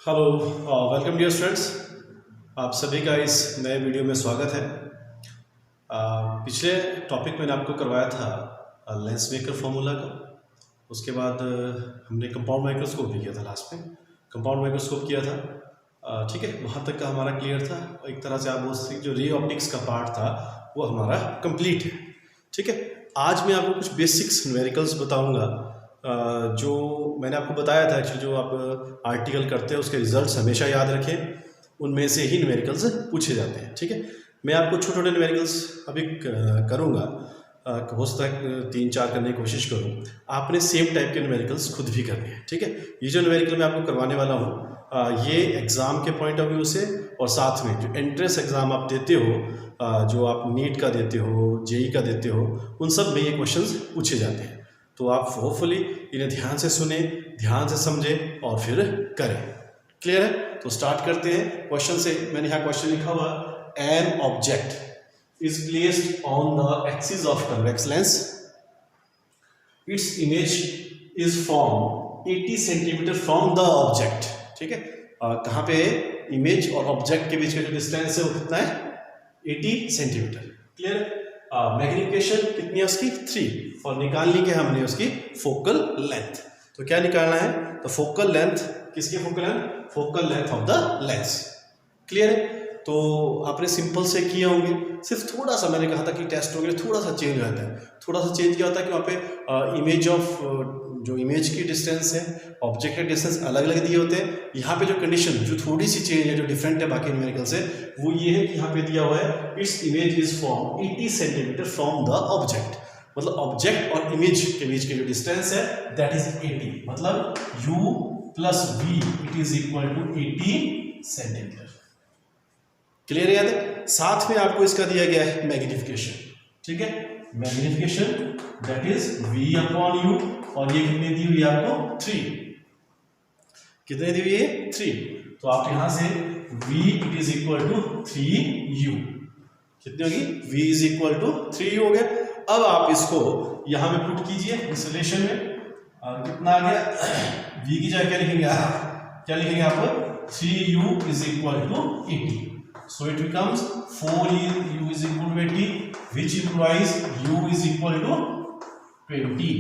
Hello, welcome dear students. आप सभी का इस नए वीडियो में स्वागत है। पिछले टॉपिक मैंने आपको करवाया था लेंस मेकर फॉर्मूला का। उसके बाद हमने कंपाउंड माइक्रोस्कोप भी किया था। लास्ट में कंपाउंड माइक्रोस्कोप किया था। ठीक है, वहाँ तक का हमारा क्लियर था। एक तरह से आप बोल सकते जो रे ऑप्टिक्स का पार्ट था वो हमारा कंप्लीट है। ठीक है, आज मैं आपको कुछ बेसिक्स न्यूमेरिकल्स बताऊँगा जो मैंने आपको बताया था। एक्चुअली जो आप आर्टिकल करते हैं उसके रिजल्ट्स हमेशा याद रखें, उनमें से ही न्यूमेरिकल्स पूछे जाते हैं। ठीक है, मैं आपको छोटे छोटे न्यूमेरिकल्स अभी करूँगा। हो सकता है 3-4 करने की कोशिश करूँ। आपने सेम टाइप के न्यूमेरिकल्स खुद भी करने हैं। ठीक है, ये जो न्यूमेरिकल मैं आपको करवाने वाला हूँ ये एग्ज़ाम के पॉइंट ऑफ व्यू से और साथ में जो एंट्रेंस एग्ज़ाम आप देते हो, जो आप नीट का देते हो, जेई का देते हो, उन सब में ये क्वेश्चंस पूछे जाते हैं। तो आप होपफुली इन्हें ध्यान से सुने, ध्यान से समझें और फिर करें। क्लियर है? तो स्टार्ट करते हैं क्वेश्चन से। मैंने यहाँ क्वेश्चन लिखा हुआ, an object is placed on the axis of convex lens, its image is from 80 centimetre from the object. ठीक है, कहाँ पे इमेज और ऑब्जेक्ट के बीच का जो डिस्टेंस है वो कितना है? 80 सेंटीमीटर। क्लियर? मैग्निफिकेशन कितनी है उसकी? 3। और निकालनी क्या हमने उसकी फोकल लेंथ। तो क्या निकालना है? तो फोकल लेंथ, किसकी focal length? Focal length of the lens. Clear है? तो आपने सिंपल से किए होंगे। सिर्फ थोड़ा सा मैंने कहा था कि टेस्ट वगैरह थोड़ा सा चेंज रहता है। थोड़ा सा चेंज क्या होता है कि वहाँ पे इमेज ऑफ जो इमेज की डिस्टेंस है, ऑब्जेक्ट के डिस्टेंस अलग अलग दिए होते हैं। यहाँ पे जो कंडीशन जो थोड़ी सी चेंज है, जो डिफरेंट है बाकी न्यूमेरिकल से, वो ये है कि यहाँ पे दिया हुआ है its image is from 80 centimetre from the object. मतलब ऑब्जेक्ट और इमेज के बीच के जो डिस्टेंस है दैट इज 80। मतलब u plus v it is equal to 80 centimetre. Clear याद है? साथ में आपको इसका दिया गया है मैग्निफिकेशन। ठीक है, magnification that is v upon u, और ये कितनी दी हुई है आपको? 3। कितने दी हुई है? 3। तो आप यहां से v it is equal to 3u कितनी होगी? v is equal to 3u हो गया। अब आप इसको यहां में पुट कीजिए इस रिलेशन में, और कितना आ गया? v की जगह क्या लिखेंगे आप? क्या लिखेंगे आप? 3u is equal to 80. So it becomes 4u is equal to 80, which implies u is equal to 20.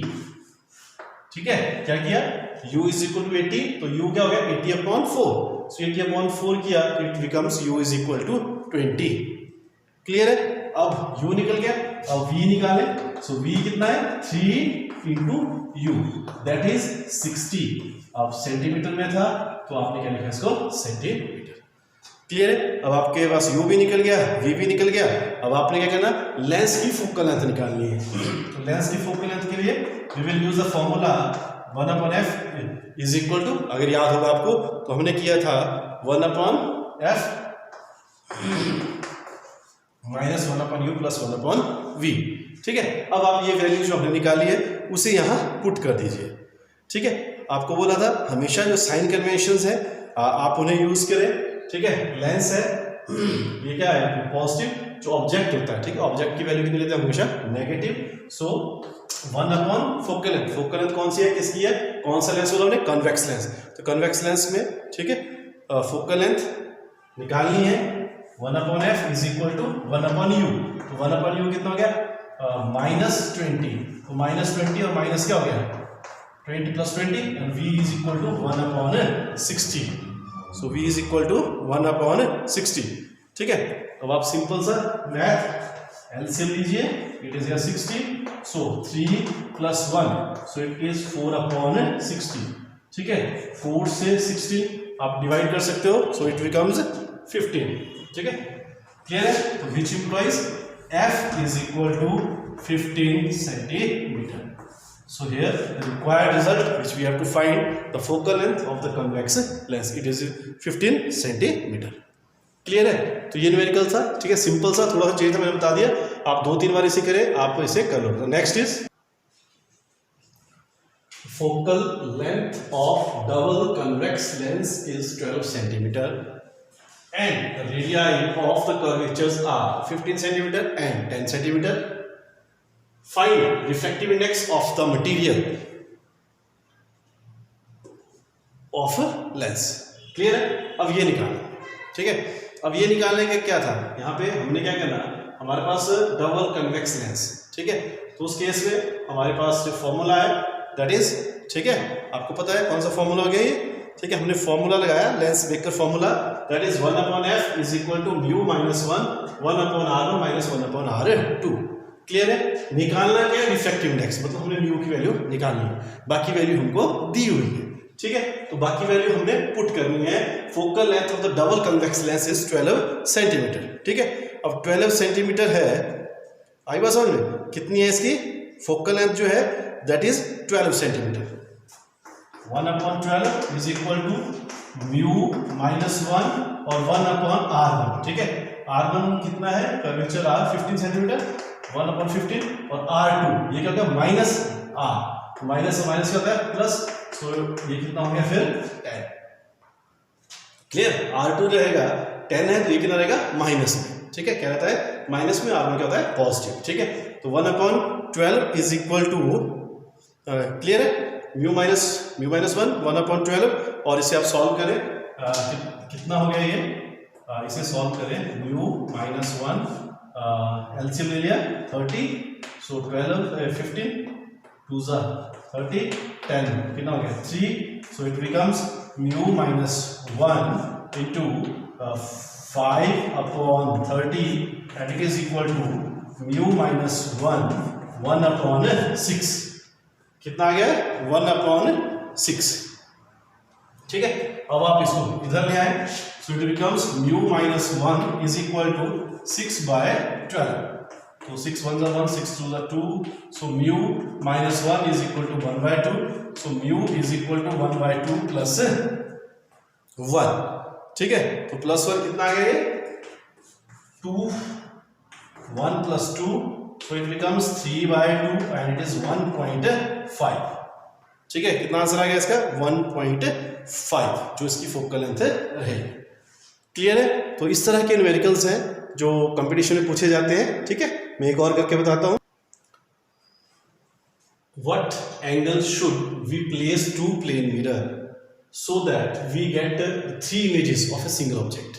ठीक है, क्या किया? u is equal to 80, तो u क्या हो गया? 80 upon 4. So 80 upon 4 किया तो it becomes u is equal to 20. Clear है? अब u निकल गया, अब v निकाले। So v कितना है? 3 into u, that is 60. अब सेंटीमीटर में था तो आपने क्या लिखा इसको? सेंटीमीटर। क्लियर है? अब आपके पास u भी निकल गया, v भी निकल गया। अब आपने क्या करना? लेंस की फोकल लेंथ निकालनी है। तो लेंस की फोकल लेंथ के लिए we will use the formula 1/f is equal to, अगर याद होगा आपको तो हमने किया था 1/f minus 1/u plus 1/v। ठीक है, अब आप ये वैल्यू जो हमने निकाली है उसे यहाँ पुट कर दीजिए। ठीक है, आपको बोला था हमेशा जो साइन कन्वेंशंस है आप उन्हें यूज करें। ठीक है, लेंस है, ये क्या है? पॉजिटिव। जो ऑब्जेक्ट होता है, ठीक है, ऑब्जेक्ट की वैल्यू कितनी लेते हैं? हमेशा नेगेटिव। सो 1/फोकल लेंथ। फोकल लेंथ कौन सी है? किसकी है? कौन सा लेंस बोला हमने? Convex lens. तो कन्वेक्स लेंस में, ठीक है, फोकल लेंथ निकालनी है। 1/f is equal to 1/u। तो 1/u कितना हो गया? -20। तो -20 और माइनस क्या हो गया? 20 plus 20, and v is equal to 1/60. So v is equal to 1/60. ठीक है, अब आप सिंपल सा मैथ एलसीएम लीजिए। It is 60, so 3 plus 1, so it is 4/60. ठीक है, 4 से 60 आप डिवाइड कर सकते हो, so it becomes 15. ठीक है, क्लियर है? तो which implies f is equal to 15 centimeter. So here the required result which we have to find the focal length of the convex lens, it is 15 centimeter. Clear है? तो ये numerical था। ठीक है, सिंपल सा, थोड़ा सा चेंज था, मैंने बता दिया। आप 2-3 बार इसे करें, आप इसे कर लो। Next is focal length of double convex lens is 12 centimeter and the radii of the curvatures are 15 centimeter and 10 centimeter. Find refractive index of the material of a lens. Clear है? अब ये निकालना, ठीक है। अब ये निकालने का क्या था, यहाँ पे हमने क्या करना, हमारे पास डबल कन्वेक्स लेंस, ठीक है। तो उस केस में हमारे पास जो फॉर्मूला है दैट इज, ठीक है, आपको पता है कौन सा फॉर्मूला हो गया ये, ठीक है। हमने फॉर्मूला लगाया lens vector formula, that is 1/f is equal to mu minus 1/r1 minus 1/r2। Clear है? निकालना क्या है, रिफ्रैक्टिव इंडेक्स, मतलब हमने म्यू की वैल्यू निकालनी है, बाकी वैल्यू हमको दी हुई है, ठीक है। तो बाकी वैल्यू हमने पुट करनी है। Focal length of the double convex lens is 12 centimetre, ठीक है। अब 12 सेंटीमीटर है, आई बात समझ में, कितनी है इसकी फोकल लेंथ जो है that is 12 centimetre. 1/12 is equal to mu minus 1 और 1/r1, ठीक है। r1 कितना है, कर्वेचर r 15 सेंटीमीटर, 1/15 और r2 ये क्या होगा माइनस r, माइनस से माइनस क्या होता है प्लस, तो ये कितना हो गया फिर 10। क्लियर? r2 रहेगा 10 है तो ये कितना रहेगा माइनस में, ठीक है। क्या रहता है माइनस में, r1 क्या होता है पॉजिटिव, ठीक है। तो 1/12 इज इक्वल टू, क्लियर है, म्यू माइनस 1 1/12, और इसे आप सॉल्व करें, कितना हो गया ये, इसे सॉल्व करें, म्यू माइनस 1 एलसीएम ले लिया 30, सो 12 15 2 30 10 कितना हो गया 3, so it becomes mu minus 1 into 5/30 and it is equal to mu minus 1/6, कितना आ गया 1/6, ठीक है। अब आप इसको इधर ले आए, so it becomes mu minus 1 is equal to 6/12, तो 6 1 1 6 2 2, so mu minus 1 is equal to 1/2, so mu is equal to 1/2 plus 1, ठीक है। तो प्लस 1 कितना आ गया ये 2, 1 plus 2, so it becomes 3/2 and it is 1.5, ठीक है। कितना आंसर आ गया इसका 1.5, जो इसकी फोकल लेंथ रहेगी। क्लियर है? तो इस तरह के न्यूमेरिकल्स हैं जो कंपटीशन में पूछे जाते हैं, ठीक है। मैं एक और करके बताता हूं। What angle should we place two plane mirror so that we get 3 images of a single object,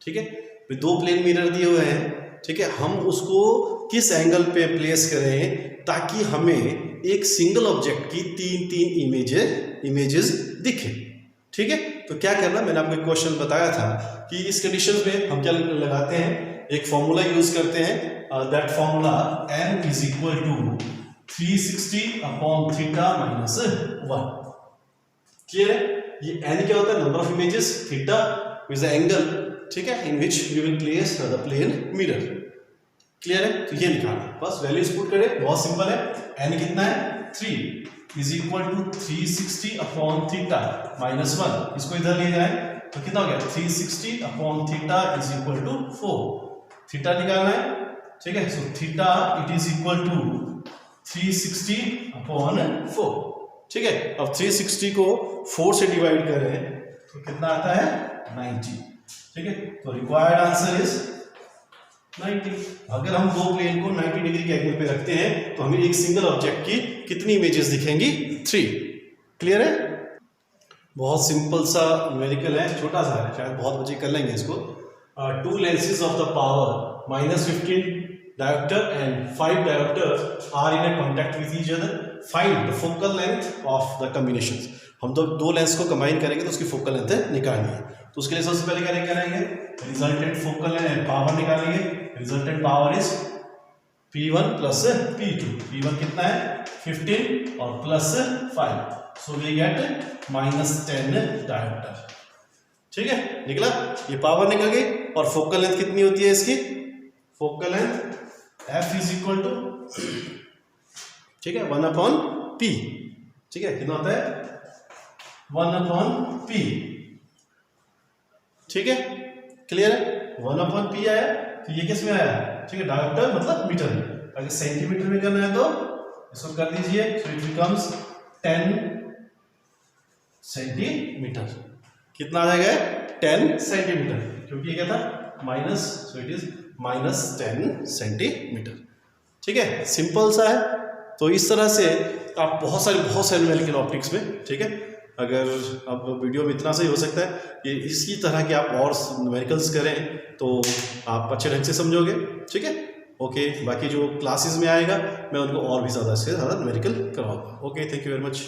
ठीक है। दो प्लेन मिरर दिए हुए हैं, ठीक है, हम उसको किस एंगल पे प्लेस करें ताकि हमें एक सिंगल ऑब्जेक्ट की 3 इमेजेस दिखे, ठीक है। तो क्या करना, मैंने आपको एक क्वेश्चन बताया था कि इस कंडीशन में हम क्या लगाते हैं, एक फॉर्मूला यूज करते हैं, that formula n is equal to 360/θ minus 1। Clear है? ये n क्या होता है, number of images, theta is the angle, ठीक है, in which we will place the plane mirror. Clear है? तो ये निकालना, बस वैल्यूज पुट करें, बहुत सिंपल है। n कितना है 3 इज इक्वल टू 360/θ माइनस 1, इसको इधर ले जाए तो कितना हो गया 360/θ इज इक्वल टू 4, थीटा निकालना है, ठीक है। So theta it is equal to 360/4, ठीक है। अब 360 को 4 से डिवाइड करें तो कितना आता है 90, ठीक है। तो रिक्वायर्ड आंसर इज 90। अगर हम दो प्लेन को 90 डिग्री के एंगल पे रखते हैं तो हमें एक सिंगल ऑब्जेक्ट की कितनी इमेजेस दिखेंगी 3। क्लियर है? बहुत सिंपल सा न्यूमेरिकल है, छोटा सा है, शायद बहुत बच्चे कर लेंगे इसको। 2 lenses of the power -15 diopter and 5 diopter are in a contact with each other. Find the focal length of the combinations. हम तो दो लेंस को कंबाइन करेंगे तो उसकी फोकल लेंथ निकालनी है। तो उसके लिए सबसे पहले क्या करेंगे, रिजल्टेंट फोकल पावर निकालेंगे। Resultant power is P1 plus P2। P1 कितना है 15 और plus 5, so we get -10 dioptre. ठीक है, निकला, ये पावर निकल गई। और फोकल लेंथ कितनी होती है इसकी, focal length F is equal to, ठीक है, 1/P। ठीक है, कितना होता है 1/P। ठीक है, क्लियर है, 1/P आया। तो ये किस में आया, ठीक है, डायोप्टर मतलब मीटर में। अगर सेंटीमीटर में करना है तो इसको कर दीजिए, सो इट बिकम्स 10 सेंटीमीटर। कितना आ जाएगा 10 सेंटीमीटर, क्योंकि ये क्या था minus, so it is -10 centimetre. ठीक है, सिंपल सा है। तो इस तरह से आप बहुत सारे न्यूमेरिकल ऑप्टिक्स में, ठीक है, अगर अब वीडियो में इतना सही हो सकता है कि इसी तरह के आप और न्यूमेरिकल्स करें तो आप अच्छे ढंग से समझोगे, ठीक है। ओके, बाकी जो क्लासेस में आएगा मैं उनको और भी ज़्यादा से ज़्यादा न्यूमेरिकल करवाऊंगा। Okay, thank you very much.